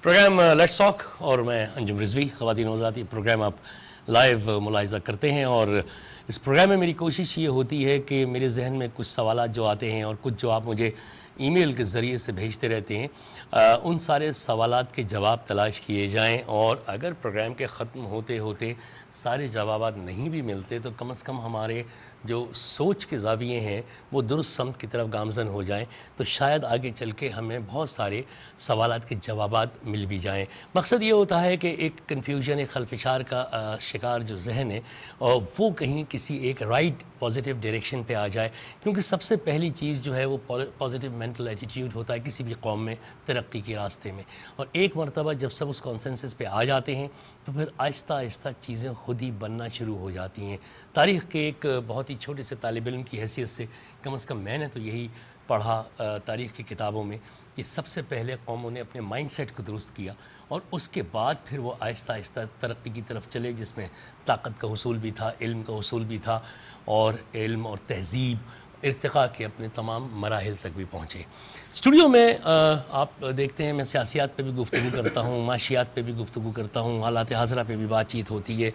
Programme let's talk اور میں انجم رضوی خواتین وزارتی پروگرام آپ لائیو ملاحظہ کرتے ہیں، اور اس پروگرام میں میری کوشش یہ ہوتی ہے کہ میرے ذہن میں کچھ سوالات جو آتے ہیں اور کچھ جو آپ مجھے ای میل کے ذریعے سے بھیجتے رہتے ہیں، ان سارے سوالات کے جواب تلاش کیے جائیں، اور اگر پروگرام کے ختم ہوتے ہوتے سارے جوابات نہیں بھی ملتے تو کم از کم ہمارے جو سوچ کے زاویے ہیں وہ درست سمت کی طرف گامزن ہو جائیں، تو شاید آگے چل کے ہمیں بہت سارے سوالات کے جوابات مل بھی جائیں۔ مقصد یہ ہوتا ہے کہ ایک کنفیوژن، ایک خلفشار کا شکار جو ذہن ہے اور وہ کہیں کسی ایک رائٹ پازیٹیو ڈائریکشن پہ آ جائے، کیونکہ سب سے پہلی چیز جو ہے وہ پازیٹیو مینٹل ایٹیٹیوڈ ہوتا ہے کسی بھی قوم میں ترقی کے راستے میں، اور ایک مرتبہ جب سب اس کانسنسس پہ آ جاتے ہیں تو پھر آہستہ آہستہ چیزیں خود ہی بننا شروع ہو جاتی ہیں۔ تاریخ کے ایک بہت ہی چھوٹے سے طالب علم کی حیثیت سے کم از کم میں نے تو یہی پڑھا تاریخ کی کتابوں میں کہ سب سے پہلے قوموں نے اپنے مائنڈ سیٹ کو درست کیا، اور اس کے بعد پھر وہ آہستہ آہستہ ترقی کی طرف چلے، جس میں طاقت کا حصول بھی تھا، علم کا حصول بھی تھا، اور علم اور تہذیب ارتقاء کے اپنے تمام مراحل تک بھی پہنچے۔ اسٹوڈیو میں آپ دیکھتے ہیں میں سیاسیات پہ بھی گفتگو کرتا ہوں، معاشیات پہ بھی گفتگو کرتا ہوں، حالات حاضرہ پہ بھی بات چیت ہوتی ہے،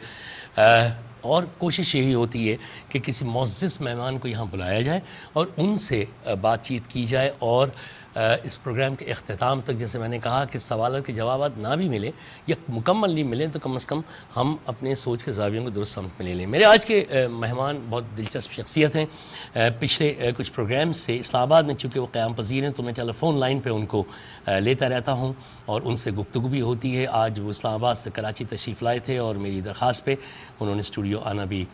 اور کوشش یہی ہوتی ہے کہ کسی معزز مہمان کو یہاں بلایا جائے اور ان سے بات چیت کی جائے، اور اس پروگرام کے اختتام تک جیسے میں نے کہا کہ سوالات کے جوابات نہ بھی ملیں یا مکمل نہیں ملیں تو کم از کم ہم اپنے سوچ کے زاویوں کو درست سمت میں لے لیں۔ میرے آج کے مہمان بہت دلچسپ شخصیت ہیں۔ پچھلے کچھ پروگرام سے اسلام آباد میں چونکہ وہ قیام پذیر ہیں تو میں ٹیلی فون لائن پہ ان کو لیتا رہتا ہوں اور ان سے گفتگو بھی ہوتی ہے۔ آج وہ اسلام آباد سے کراچی تشریف لائے تھے اور میری درخواست پہ انہوں نے اسٹوڈیو آنا بھی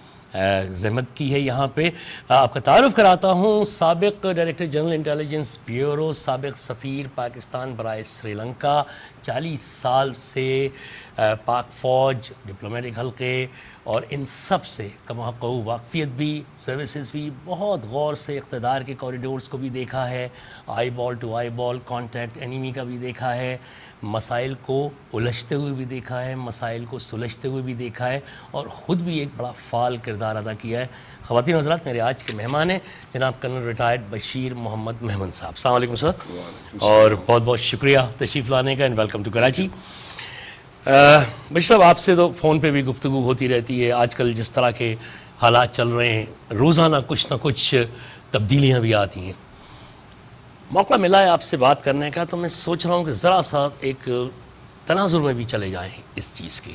زحمت کی ہے۔ یہاں پہ آپ کا تعارف کراتا ہوں، سابق ڈائریکٹر جنرل انٹیلیجنس بیورو، سابق سفیر پاکستان برائے سری لنکا، 40 سال سے پاک فوج، ڈپلومیٹک حلقے اور ان سب سے کمحق واقفیت بھی، سروسز بھی، بہت غور سے اقتدار کے کوریڈورز کو بھی دیکھا ہے، eyeball to eyeball contact enemy کا بھی دیکھا ہے، مسائل کو الجھتے ہوئے بھی دیکھا ہے، مسائل کو سلجھتے ہوئے بھی دیکھا ہے، اور خود بھی ایک بڑا فعال کردار ادا کیا ہے۔ خواتین حضرات، میرے آج کے مہمان ہیں جناب کرنل ریٹائرڈ بشیر محمد مہمند صاحب۔ السلام علیکم سر، اور بہت بہت شکریہ تشریف لانے کا، and welcome to Karachi. Bashir صاحب، آپ سے تو فون پہ بھی گفتگو ہوتی رہتی ہے، آج کل جس طرح کے حالات چل رہے ہیں روزانہ کچھ نہ کچھ تبدیلیاں بھی آتی ہیں۔ موقع ملا ہے آپ سے بات کرنے کا تو میں سوچ رہا ہوں کہ ذرا سا ایک تناظر میں بھی چلے جائیں اس چیز کے۔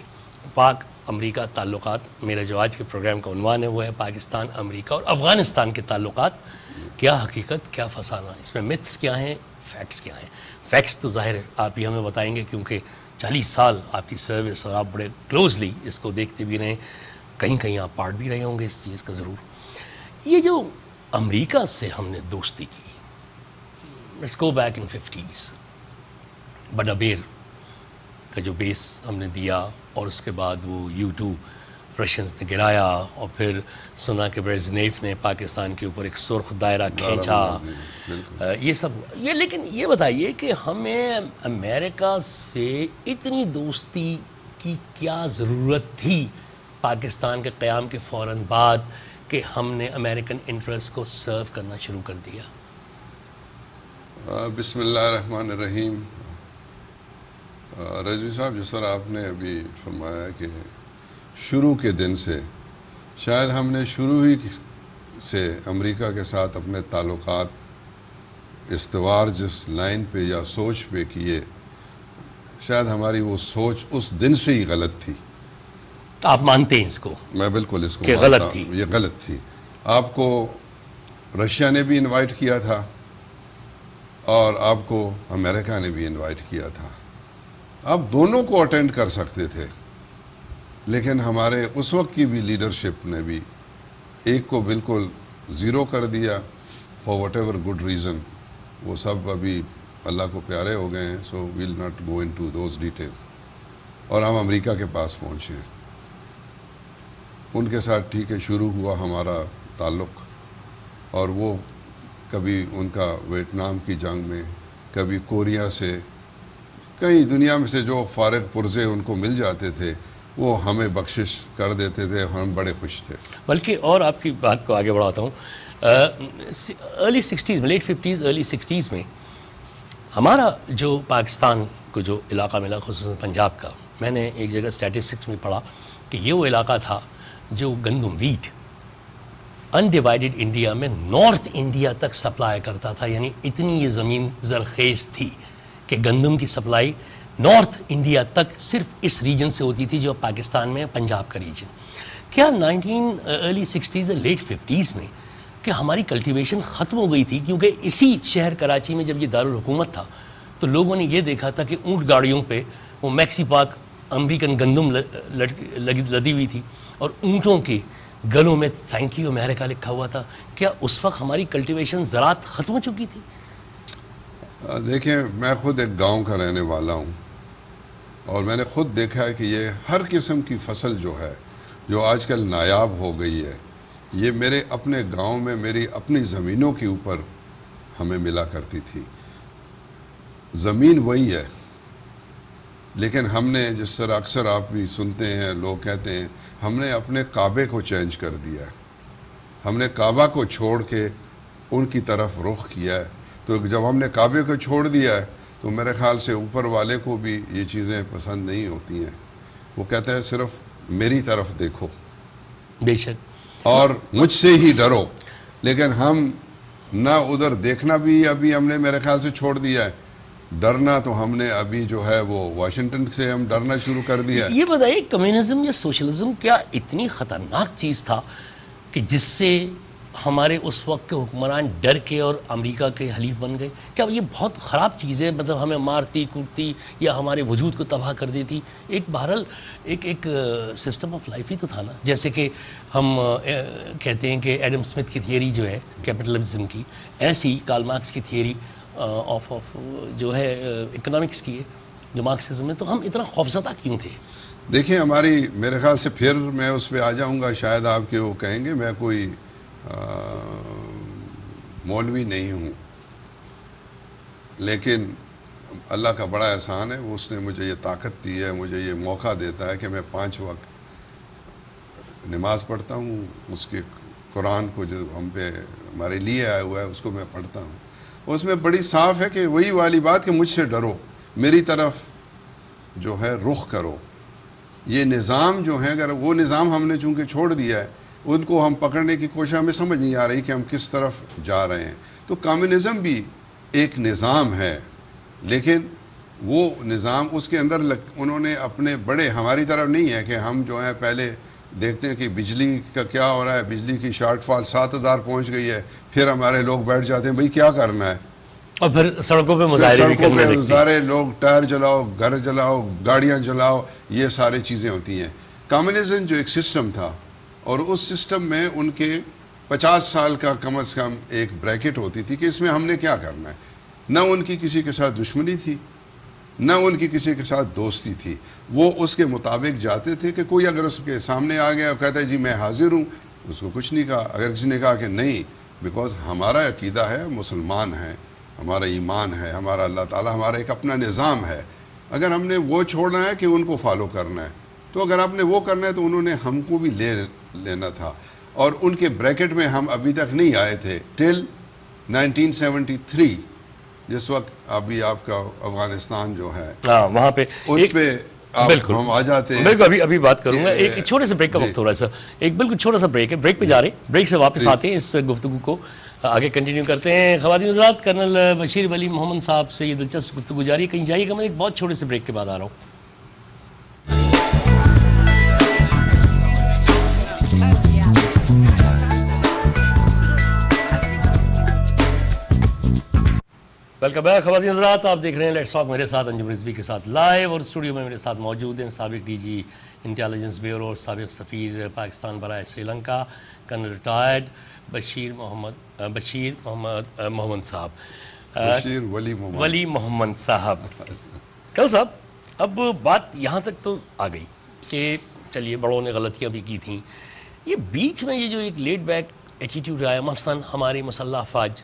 پاک امریکہ تعلقات، میرا جو آج کے پروگرام کا عنوان ہے وہ ہے پاکستان، امریکہ اور افغانستان کے تعلقات، کیا حقیقت، کیا فسانہ، اس میں متس کیا ہیں، فیکٹس کیا ہیں۔ فیکٹس تو ظاہر ہے آپ ہی ہمیں بتائیں گے کیونکہ 40 سال آپ کی سروس اور آپ بڑے کلوزلی اس کو دیکھتے بھی رہے، کہیں کہیں آپ پارٹ بھی رہے ہوں گے اس چیز کا ضرور۔ یہ جو امریکہ سے ہم نے دوستی کی، let's go back in 50s، بڑا بیر کا جو بیس ہم نے دیا، اور اس کے بعد وہ U2 رشینز نے گرایا، اور پھر سنا کہ برزنیف نے پاکستان کے اوپر ایک سرخ دائرہ کھینچا، یہ سب یہ۔ لیکن یہ بتائیے کہ ہمیں امریکہ سے اتنی دوستی کی کیا ضرورت تھی پاکستان کے قیام کے فوراً بعد کہ ہم نے امریکن انٹرسٹ کو سرو کرنا شروع کر دیا؟ بسم اللہ الرحمن الرحیم۔ رضوی صاحب، جس طرح آپ نے ابھی فرمایا کہ شروع کے دن سے، شاید ہم نے شروع ہی سے امریکہ کے ساتھ اپنے تعلقات استوار جس لائن پہ یا سوچ پہ کیے، شاید ہماری وہ سوچ اس دن سے ہی غلط تھی۔ آپ مانتے ہیں اس کو؟ میں بالکل اس کو کہ مانتا غلط ہوں، تھی؟ یہ غلط تھی۔ آپ کو رشیا نے بھی انوائٹ کیا تھا اور آپ کو امریکہ نے بھی انوائٹ کیا تھا، آپ دونوں کو اٹینڈ کر سکتے تھے، لیکن ہمارے اس وقت کی بھی لیڈرشپ نے بھی ایک کو بالکل زیرو کر دیا for whatever good reason. وہ سب ابھی اللہ کو پیارے ہو گئے ہیں، so we'll not go into those details, اور ہم امریکہ کے پاس پہنچے۔ ان کے ساتھ ٹھیک ہے شروع ہوا ہمارا تعلق، اور وہ کبھی ان کا ویتنام کی جنگ میں، کبھی کوریا سے، کئی دنیا میں سے جو فارغ پرزے ان کو مل جاتے تھے وہ ہمیں بخشش کر دیتے تھے، ہم بڑے خوش تھے۔ بلکہ اور آپ کی بات کو آگے بڑھاتا ہوں، ارلی 60s میں، لیٹ 50s ارلی 60s میں ہمارا جو پاکستان کو جو علاقہ ملا خصوصاً پنجاب کا، میں نے ایک جگہ اسٹیٹسٹکس میں پڑھا کہ یہ وہ علاقہ تھا جو گندم ویٹ انڈیوائڈڈ انڈیا میں نارتھ انڈیا تک سپلائی کرتا تھا. یعنی اتنی یہ زمین زرخیز تھی کہ گندم کی سپلائی نارتھ انڈیا تک صرف اس ریجن سے ہوتی تھی جو پاکستان میں پنجاب کا ریجن. کیا ارلی 60s اور لیٹ 50s میں کہ ہماری کلٹیویشن ختم ہو گئی تھی، کیونکہ اسی شہر کراچی میں جب یہ دارالحکومت تھا تو لوگوں نے یہ دیکھا تھا کہ اونٹ گاڑیوں پہ وہ میکسی پاک امریکن گندم لدی ہوئی تھی اور اونٹوں کے گلوں میں تھینک یو امریکہ لکھا ہوا تھا. کیا اس وقت ہماری کلٹیویشن زراعت ختم ہو چکی تھی؟ دیکھیں، میں خود ایک گاؤں کا رہنے والا ہوں اور میں نے خود دیکھا ہے کہ یہ ہر قسم کی فصل جو ہے جو آج کل نایاب ہو گئی ہے، یہ میرے اپنے گاؤں میں میری اپنی زمینوں کے اوپر ہمیں ملا کرتی تھی. زمین وہی ہے، لیکن ہم نے جس طرح اکثر آپ بھی سنتے ہیں، لوگ کہتے ہیں ہم نے اپنے کعبے کو چینج کر دیا ہے، ہم نے کعبہ کو چھوڑ کے ان کی طرف رخ کیا ہے. تو جب ہم نے کعبے کو چھوڑ دیا ہے تو میرے خیال سے اوپر والے کو بھی یہ چیزیں پسند نہیں ہوتی ہیں. وہ کہتے ہیں صرف میری طرف دیکھو، بے شک، اور مجھ سے ہی ڈرو. لیکن ہم نہ ادھر دیکھنا بھی ابھی ہم نے میرے خیال سے چھوڑ دیا ہے، ڈرنا تو ہم نے ابھی جو ہے وہ واشنگٹن سے ہم ڈرنا شروع کر دیا ہے. یہ بتائیے کمیونزم یا سوشلزم کیا اتنی خطرناک چیز تھا کہ جس سے ہمارے اس وقت کے حکمران ڈر کے اور امریکہ کے حلیف بن گئے؟ کیا یہ بہت خراب چیز ہے؟ مطلب ہمیں مارتی کوٹتی یا ہمارے وجود کو تباہ کر دیتی؟ ایک بہرحال ایک سسٹم آف لائف ہی تو تھا نا. جیسے کہ ہم کہتے ہیں کہ ایڈم اسمتھ کی تھیوری جو ہے کیپٹلزم کی، ایسی کارل مارکس کی تھیوری آف جو ہے اکنامکس کی ہے جو مارکسزم میں. تو ہم اتنا خوفزدہ کیوں تھے؟ دیکھیں، ہماری میرے خیال سے پھر میں اس پہ آ جاؤں گا، شاید آپ کے وہ کہیں گے میں کوئی مولوی نہیں ہوں، لیکن اللہ کا بڑا احسان ہے، اس نے مجھے یہ طاقت دی ہے، مجھے یہ موقع دیتا ہے کہ میں 5 وقت نماز پڑھتا ہوں. اس کے قرآن کو جو ہم پہ ہمارے لیے آیا ہوا ہے اس کو میں پڑھتا ہوں. اس میں بڑی صاف ہے کہ وہی والی بات کہ مجھ سے ڈرو، میری طرف جو ہے رخ کرو. یہ نظام جو ہے، اگر وہ نظام ہم نے چونکہ چھوڑ دیا ہے، ان کو ہم پکڑنے کی کوشش ہمیں سمجھ نہیں آ رہی کہ ہم کس طرف جا رہے ہیں. تو کمیونزم بھی ایک نظام ہے، لیکن وہ نظام اس کے اندر انہوں نے اپنے بڑے، ہماری طرف نہیں ہے کہ ہم جو ہیں پہلے دیکھتے ہیں کہ بجلی کا کیا ہو رہا ہے، بجلی کی شارٹ فال 7000 پہنچ گئی ہے، پھر ہمارے لوگ بیٹھ جاتے ہیں بھئی کیا کرنا ہے، اور پھر سڑکوں پہ مظاہرے بھی کرنے لگتے ہیں. سارے لوگ ٹائر جلاؤ، گھر جلاؤ، گاڑیاں جلاؤ، یہ سارے چیزیں ہوتی ہیں. کمیونزم جو ایک سسٹم تھا، اور اس سسٹم میں ان کے 50 سال کا کم از کم ایک بریکٹ ہوتی تھی کہ اس میں ہم نے کیا کرنا ہے. نہ ان کی کسی کے ساتھ دشمنی تھی، نہ ان کی کسی کے ساتھ دوستی تھی. وہ اس کے مطابق جاتے تھے کہ کوئی اگر اس کے سامنے آ گیا اور کہتا ہے جی میں حاضر ہوں، اس کو کچھ نہیں کہا. اگر کسی نے کہا کہ نہیں، بیکاز ہمارا عقیدہ ہے، مسلمان ہیں، ہمارا ایمان ہے، ہمارا اللہ تعالیٰ، ہمارا ایک اپنا نظام ہے. اگر ہم نے وہ چھوڑنا ہے کہ ان کو فالو کرنا ہے، تو اگر آپ نے وہ کرنا ہے تو انہوں نے ہم کو بھی لینا تھا. اور ان کے بریکٹ میں ہم ابھی تک نہیں آئے تھے ٹل 1973، جس وقت ابھی آپ کا افغانستان جو ہے وہاں پہ اس پہ ہم آ جاتے ہیں. بالکل ابھی بات کروں گا. ایک چھوٹے سے بریک کا وقت ہو رہا ہے سر، ایک بالکل چھوٹا سا بریک ہے، بریک پہ جا رہے ہیں، بریک سے واپس آتے ہیں، اس گفتگو کو آگے کنٹینیو کرتے ہیں. خواتین حضرات، کرنل بشیر ولی محمد صاحب سے یہ دلچسپ گفتگو جاری ہے. کہیں جائیے گا، میں ایک بہت چھوٹے سے بریک کے بعد آ رہا ہوں. ویلکم بیک خواتین حضرات، آپ دیکھ رہے ہیں لیٹس ٹاک، میرے ساتھ انجم رضوی کے ساتھ لائیو، اور اسٹوڈیو میں میرے ساتھ موجود ہیں سابق ڈی جی انٹیلیجنس بیورو اور سابق سفیر پاکستان برائے سری لنکا کرنل ریٹائرڈ بشیر محمد صاحب، بشیر ولی محمد صاحب. کل صاحب، اب بات یہاں تک تو آ گئی کہ چلیے بڑوں نے غلطیاں بھی کی تھیں، یہ بیچ میں یہ جو ایک لیڈ بیک ایٹیٹیوڈ آیا، مثلاً ہماری مسلح افواج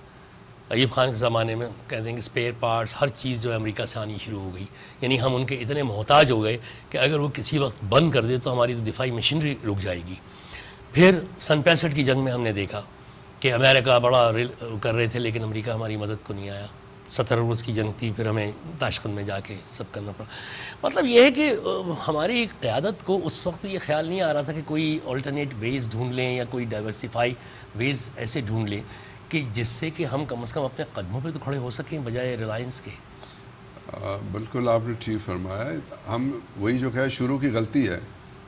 ایوب خان کے زمانے میں کہتے ہیں کہ اسپیئر پارٹس ہر چیز جو ہے امریکہ سے آنی شروع ہو گئی. یعنی ہم ان کے اتنے محتاج ہو گئے کہ اگر وہ کسی وقت بند کر دے تو ہماری تو دفاعی مشینری رک جائے گی. پھر سن 65 کی جنگ میں ہم نے دیکھا کہ امریکہ بڑا کر رہے تھے لیکن امریکہ ہماری مدد کو نہیں آیا. 17 روز کی جنگ تھی، پھر ہمیں تاشقند میں جا کے سب کرنا پڑا. مطلب یہ ہے کہ ہماری قیادت کو اس وقت یہ خیال نہیں آ رہا تھا کہ کوئی آلٹرنیٹ ویز ڈھونڈ لیں یا کوئی ڈائیورسیفائی ویز ایسے ڈھونڈ لیں کہ جس سے کہ ہم کم از کم اپنے قدموں پہ تو کھڑے ہو سکیں بجائے ریلائنس کے. بالکل آپ نے ٹھیک فرمایا ہے. ہم وہی جو کہ شروع کی غلطی ہے،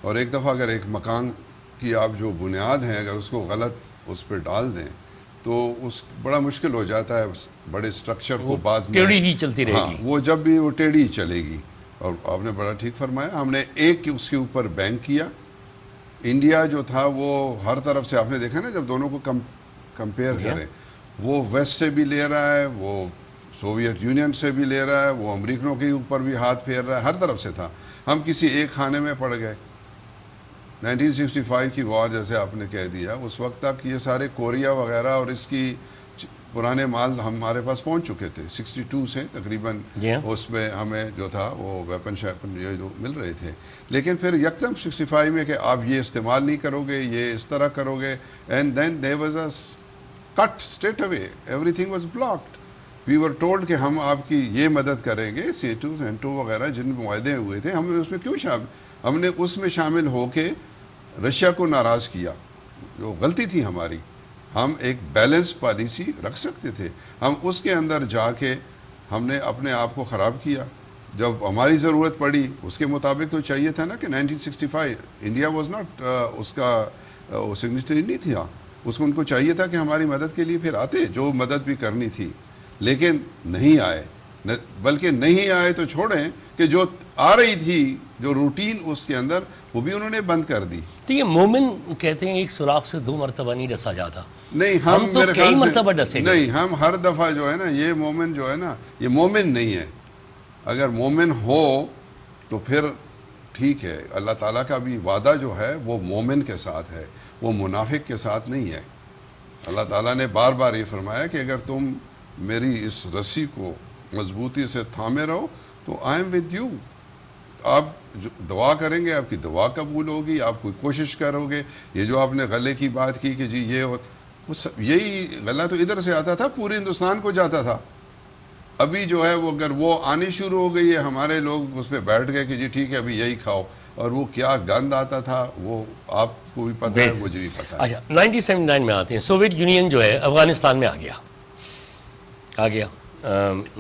اور ایک دفعہ اگر ایک مکان کی آپ جو بنیاد ہیں اگر اس کو غلط اس پہ ڈال دیں تو اس بڑا مشکل ہو جاتا ہے بڑے اسٹرکچر کو بعض میں ٹیڑھی ہی چلتی رہے گی. وہ جب بھی وہ ٹیڑھی ہی چلے گی. اور آپ نے بڑا ٹھیک فرمایا. ہم نے ایک اس کے اوپر بینک کیا. انڈیا جو تھا وہ ہر طرف سے آپ نے دیکھا نا جب دونوں کو کمپیئر کریں، وہ ویسٹ سے بھی لے رہا ہے، وہ سوویت یونین سے بھی لے رہا ہے، وہ امریکنوں کے اوپر بھی ہاتھ پھیر رہا ہے، ہر طرف سے تھا. ہم کسی ایک خانے میں پڑ گئے. 1965 کی وار جیسے آپ نے کہہ دیا، اس وقت تک یہ سارے کوریا وغیرہ اور اس کی پرانے مال ہمارے پاس پہنچ چکے تھے. 62 سے تقریباً اس میں ہمیں جو تھا وہ ویپن شیپن یہ جو مل رہے تھے. لیکن پھر یکدم 65 میں کہ آپ یہ استعمال نہیں کرو گے، یہ اس طرح کرو گے، and then there was a cut straight away. everything was blocked. we were told کہ ہم آپ کی یہ مدد کریں گے. C2 سینٹو وغیرہ جن معاہدے ہوئے تھے ہم اس میں کیوں ہم نے اس میں شامل ہو کے رشیا کو ناراض کیا، جو غلطی تھی ہماری. ہم ایک بیلنس پالیسی رکھ سکتے تھے. ہم اس کے اندر جا کے ہم نے اپنے آپ کو خراب کیا. جب ہماری ضرورت پڑی اس کے مطابق تو چاہیے تھا نا کہ 1965 انڈیا واز ناٹ اس کا سگنیچری نہیں تھا. اس کو ان کو چاہیے تھا کہ ہماری مدد کے لیے پھر آتے، جو مدد بھی کرنی تھی، لیکن نہیں آئے. بلکہ نہیں آئے تو چھوڑیں کہ جو آ رہی تھی جو روٹین اس کے اندر وہ بھی انہوں نے بند کر دی. تو یہ مومن کہتے ہیں ایک سوراخ سے 2 مرتبہ نہیں ڈسا جاتا. نہیں، ہم تو کئی مرتبہ ڈسے نہیں، ہم ہر دفعہ جو ہے نا یہ مومن جو ہے نا یہ مومن نہیں ہے. اگر مومن ہو تو پھر ٹھیک ہے. اللہ تعالیٰ کا بھی وعدہ جو ہے وہ مومن کے ساتھ ہے، وہ منافق کے ساتھ نہیں ہے. اللہ تعالیٰ نے بار بار یہ فرمایا کہ اگر تم میری اس رسی کو مضبوطی سے تھامے رہو تو آئی ایم ود یو. آپ دعا کریں گے، آپ کی دعا قبول ہوگی، آپ کوئی کوشش کرو گے. یہ جو آپ نے غلے کی بات کی کہ جی یہ یہی غلہ تو ادھر سے آتا تھا، پورے ہندوستان کو جاتا تھا. ابھی جو ہے وہ اگر وہ آنی شروع ہو گئی ہے، ہمارے لوگ اس پہ بیٹھ گئے کہ جی ٹھیک ہے ابھی یہی کھاؤ. اور وہ کیا گند آتا تھا وہ آپ کو بھی پتہ ہے، مجھے بھی پتہ ہے. اچھا 1979 میں آتے ہیں. سوویت یونین جو ہے افغانستان میں آ گیا.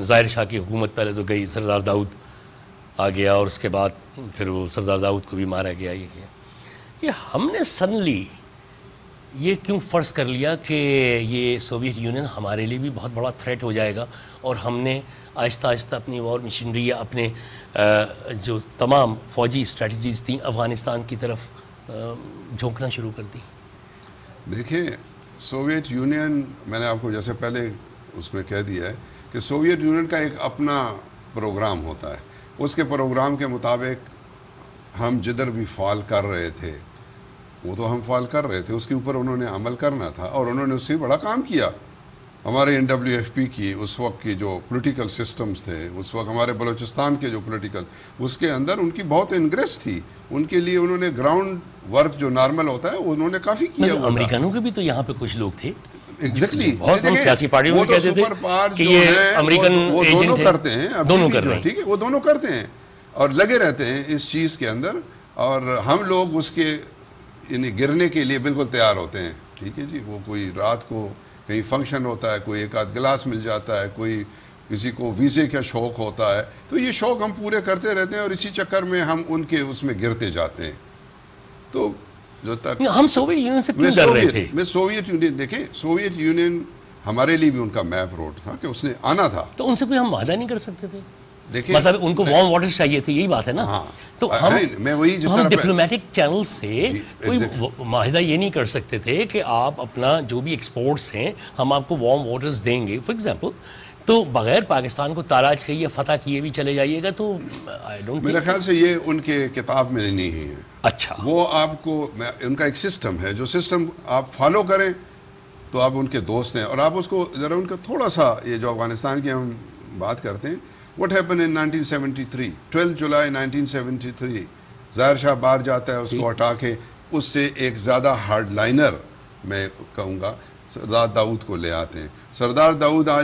ظاہر شاہ کی حکومت پہلے تو گئی، سردار داؤد آ گیا اور اس کے بعد پھر وہ سردار داؤد کو بھی مارا گیا. یہ ہم نے سڈنلی یہ کیوں فرض کر لیا کہ یہ سوویت یونین ہمارے لیے بھی بہت بڑا تھریٹ ہو جائے گا، اور ہم نے آہستہ آہستہ اپنی وار مشینری یا اپنے جو تمام فوجی اسٹریٹجیز تھیں افغانستان کی طرف جھونکنا شروع کر دی. دیکھیں سوویت یونین، میں نے آپ کو جیسے پہلے اس میں کہہ دیا ہے کہ سوویت یونین کا ایک اپنا پروگرام ہوتا ہے. اس کے پروگرام کے مطابق ہم جدھر بھی فال کر رہے تھے وہ تو ہم فال کر رہے تھے، اس کے اوپر انہوں نے عمل کرنا تھا، اور انہوں نے اس سے بڑا کام کیا. ہمارے NWFP کی اس وقت کی جو پولیٹیکل سسٹمز تھے، اس وقت ہمارے بلوچستان کے جو پولیٹیکل، اس کے اندر ان کی بہت انگریس تھی. ان کے لیے انہوں نے گراؤنڈ ورک جو نارمل ہوتا ہے انہوں نے کافی کیا. امریکنوں کے بھی تو یہاں پہ کچھ لوگ تھے ایگزیکٹلی، بہت سیاسی پارٹیوں میں کہتے تھے کہ یہ امریکن وہ دونوں کرتے ہیں، دونوں کر رہے ہیں، ٹھیک ہے، وہ دونوں کرتے ہیں اور لگے رہتے ہیں اس چیز کے اندر. اور ہم لوگ اس کے یعنی گرنے کے لیے بالکل تیار ہوتے ہیں. ٹھیک ہے جی، وہ کوئی رات کو کہیں فنکشن ہوتا ہے، کوئی ایک آدھ گلاس مل جاتا ہے، کوئی کسی کو ویزے کا شوق ہوتا ہے، تو یہ شوق ہم پورے کرتے رہتے ہیں اور اسی چکر میں ہم ان کے اس میں گرتے جاتے ہیں. تو جو تک ہم سوویت یونین سے کیوں ڈر رہے تھے؟ میں سوویت یونین، دیکھیں سوویت یونین ہمارے لیے بھی ان کا میپ روڈ تھا کہ اس نے آنا تھا. تو ان سے کوئی ہم وعدہ نہیں کر سکتے تھے؟ دیکھیں مطلب ان کو وارم واٹر چاہیے تھے، یہی بات ہے نا. تو ہم ڈپلومیٹک چینل سے کوئی معاہدہ یہ نہیں کر سکتے تھے کہ آپ اپنا جو بھی ایکسپورٹس ہیں ہم آپ کو وارم واٹرز دیں گے. فار ایگزامپل تو بغیر پاکستان کو تاراج کیے فتح کیے بھی چلے جائیے گا تو میرے خیال سے یہ ان کے کتاب میں نہیں ہے. اچھا، وہ آپ کو ان کا ایک سسٹم ہے، جو سسٹم آپ فالو کریں تو آپ ان کے دوست ہیں. اور آپ اس کو ذرا ان کا تھوڑا سا یہ جو افغانستان کی ہم بات کرتے ہیں، واٹ ہیپن ان 1973 12 جولائی 1973 ظاہر شاہ باہر جاتا ہے، اس کو ہٹا کے اس سے ایک زیادہ ہارڈ لائنر میں کہوں گا سردار داؤد کو لے آتے ہیں. سردار داؤد آج